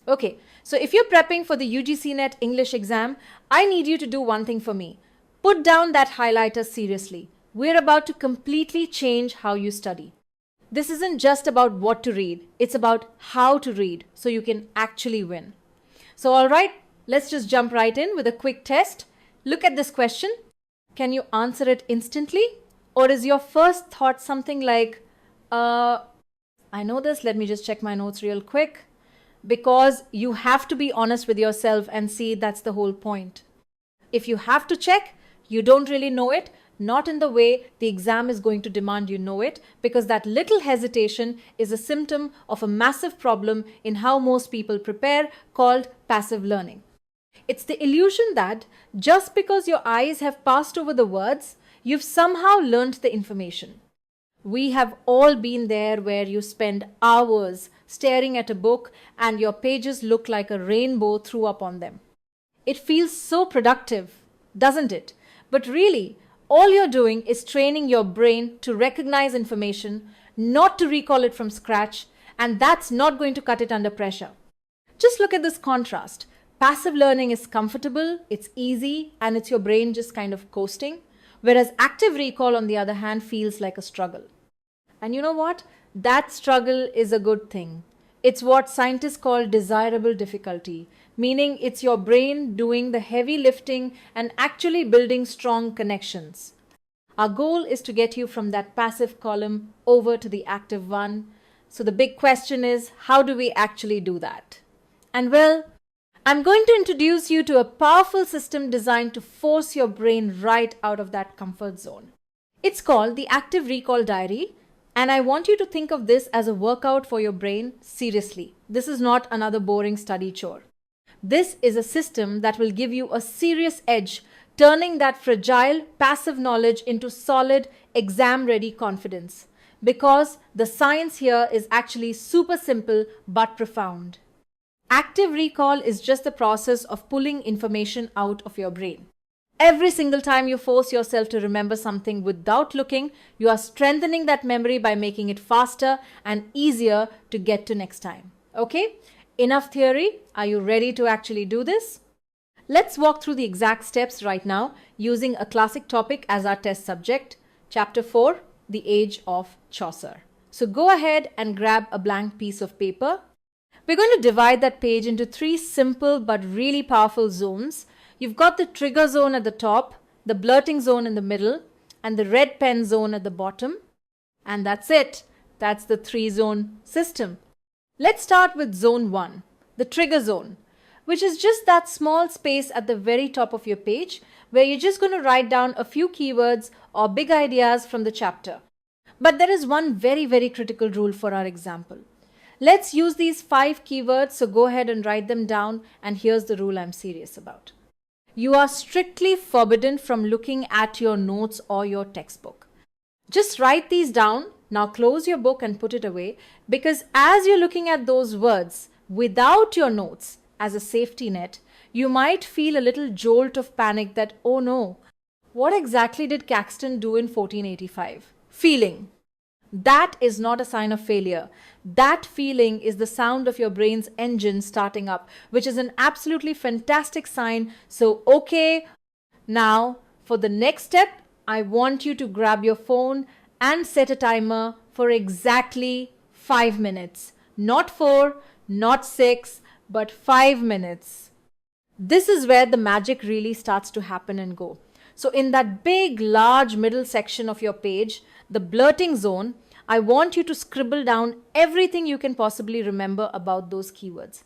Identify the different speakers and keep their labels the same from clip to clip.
Speaker 1: Okay, so if you're prepping for the UGC NET English exam, I need you to do one thing for me. Put down that highlighter seriously. We're about to completely change how you study. This isn't just about what to read, it's about how to read so you can actually win. So, alright, let's just jump right in with a quick test. Look at this question. Can you answer it instantly? Or is your first thought something like, I know this, let me just check my notes real quick. Because you have to be honest with yourself and see that's the whole point. If you have to check, you don't really know it, not in the way the exam is going to demand you know it, because that little hesitation is a symptom of a massive problem in how most people prepare, called passive learning. It's the illusion that just because your eyes have passed over the words, you've somehow learned the information. We have all been there where you spend hours staring at a book and your pages look like a rainbow threw up on them. It feels so productive, doesn't it? But really, all you're doing is training your brain to recognize information, not to recall it from scratch, and that's not going to cut it under pressure. Just look at this contrast. Passive learning is comfortable, it's easy, and it's your brain just kind of coasting, whereas active recall, on the other hand, feels like a struggle. And you know what? That struggle is a good thing. It's what scientists call desirable difficulty, meaning it's your brain doing the heavy lifting and actually building strong connections. Our goal is to get you from that passive column over to the active one. So the big question is, how do we actually do that? And well, I'm going to introduce you to a powerful system designed to force your brain right out of that comfort zone. It's called the Active Recall Diary. And I want you to think of this as a workout for your brain seriously. This is not another boring study chore. This is a system that will give you a serious edge, turning that fragile, passive knowledge into solid, exam-ready confidence. Because the science here is actually super simple but profound. Active recall is just the process of pulling information out of your brain. Every single time you force yourself to remember something without looking, you are strengthening that memory by making it faster and easier to get to next time. Okay? Enough theory. Are you ready to actually do this? Let's walk through the exact steps right now using a classic topic as our test subject, Chapter 4, The Age of Chaucer. So go ahead and grab a blank piece of paper. We're going to divide that page into 3 simple but really powerful zones. You've got the trigger zone at the top, the blurting zone in the middle, and the red pen zone at the bottom. And that's it. That's the 3-zone system. Let's start with zone 1, the trigger zone, which is just that small space at the very top of your page where you're just going to write down a few keywords or big ideas from the chapter. But there is one very, very critical rule for our example. Let's use these 5 keywords, so go ahead and write them down, and here's the rule I'm serious about. You are strictly forbidden from looking at your notes or your textbook. Just write these down. Now close your book and put it away, because as you're looking at those words without your notes as a safety net, you might feel a little jolt of panic that, oh no, what exactly did Caxton do in 1485? Feeling. That is not a sign of failure. That feeling is the sound of your brain's engine starting up, which is an absolutely fantastic sign. So, okay, now for the next step, I want you to grab your phone and set a timer for exactly 5 minutes. Not 4, not 6, but 5 minutes. This is where the magic really starts to happen and go. So in that big, large middle section of your page, the blurting zone, I want you to scribble down everything you can possibly remember about those keywords.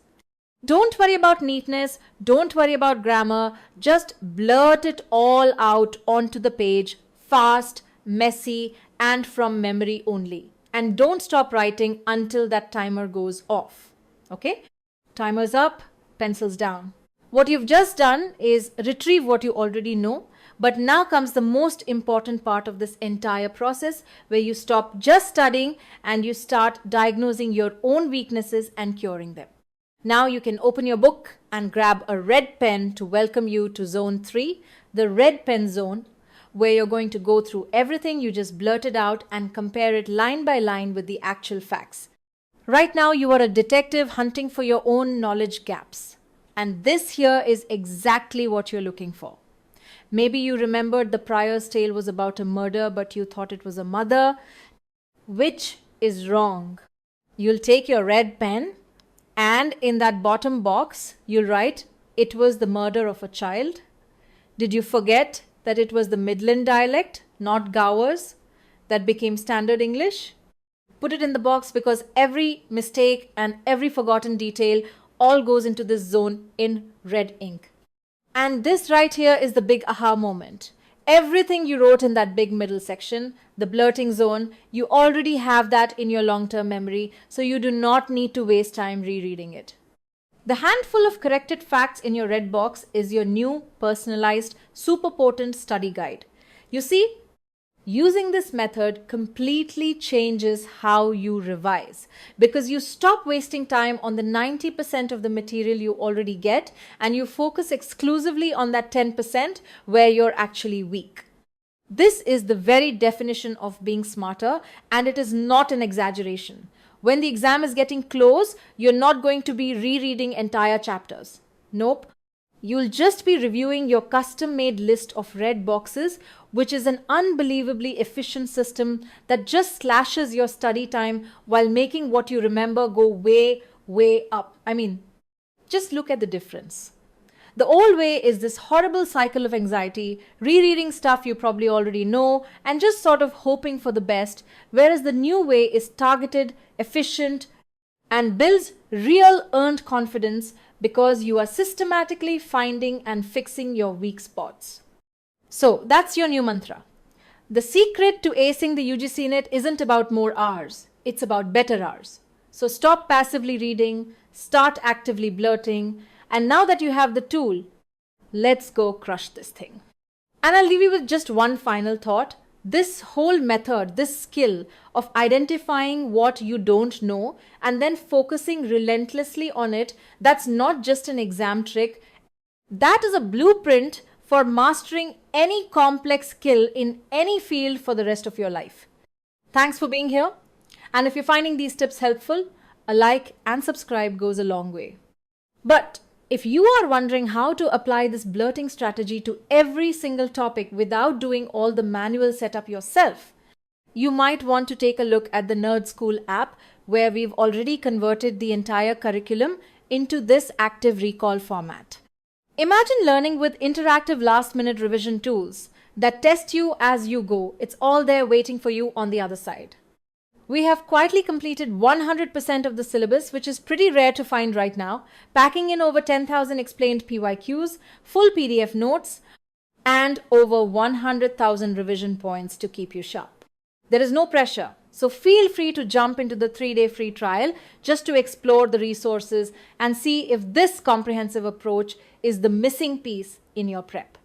Speaker 1: Don't worry about neatness, don't worry about grammar, just blurt it all out onto the page, fast, messy, and from memory only. And don't stop writing until that timer goes off. Okay? Timer's up, pencils down. What you've just done is retrieve what you already know. But now comes the most important part of this entire process, where you stop just studying and you start diagnosing your own weaknesses and curing them. Now you can open your book and grab a red pen to welcome you to zone 3, the red pen zone, where you're going to go through everything you just blurted out and compare it line by line with the actual facts. Right now, you are a detective hunting for your own knowledge gaps. And this here is exactly what you're looking for. Maybe you remembered the prior's tale was about a murder, but you thought it was a mother, which is wrong. You'll take your red pen and in that bottom box, you'll write, it was the murder of a child. Did you forget that it was the Midland dialect, not Gower's, that became standard English? Put it in the box because every mistake and every forgotten detail all goes into this zone in red ink. And this right here is the big aha moment. Everything you wrote in that big middle section, the blurting zone, you already have that in your long-term memory, so you do not need to waste time rereading it. The handful of corrected facts in your red box is your new personalized, super potent study guide. You see, using this method completely changes how you revise because you stop wasting time on the 90% of the material you already get and you focus exclusively on that 10% where you're actually weak. This is the very definition of being smarter, and it is not an exaggeration. When the exam is getting close, you're not going to be rereading entire chapters. Nope. You'll just be reviewing your custom-made list of red boxes, which is an unbelievably efficient system that just slashes your study time while making what you remember go way, way up. I mean, just look at the difference. The old way is this horrible cycle of anxiety, rereading stuff you probably already know, and just sort of hoping for the best, whereas the new way is targeted, efficient, and builds real earned confidence because you are systematically finding and fixing your weak spots. So that's your new mantra. The secret to acing the UGC NET isn't about more hours, it's about better hours. So stop passively reading, start actively blurting, and now that you have the tool, let's go crush this thing. And I'll leave you with just one final thought. This whole method, this skill of identifying what you don't know and then focusing relentlessly on it, that's not just an exam trick. That is a blueprint for mastering any complex skill in any field for the rest of your life. Thanks for being here. And if you're finding these tips helpful, a like and subscribe goes a long way. But if you are wondering how to apply this blurting strategy to every single topic without doing all the manual setup yourself, you might want to take a look at the Nerd School app where we've already converted the entire curriculum into this active recall format. Imagine learning with interactive last-minute revision tools that test you as you go. It's all there waiting for you on the other side. We have quietly completed 100% of the syllabus, which is pretty rare to find right now, packing in over 10,000 explained PYQs, full PDF notes, and over 100,000 revision points to keep you sharp. There is no pressure, so feel free to jump into the 3-day free trial just to explore the resources and see if this comprehensive approach is the missing piece in your prep.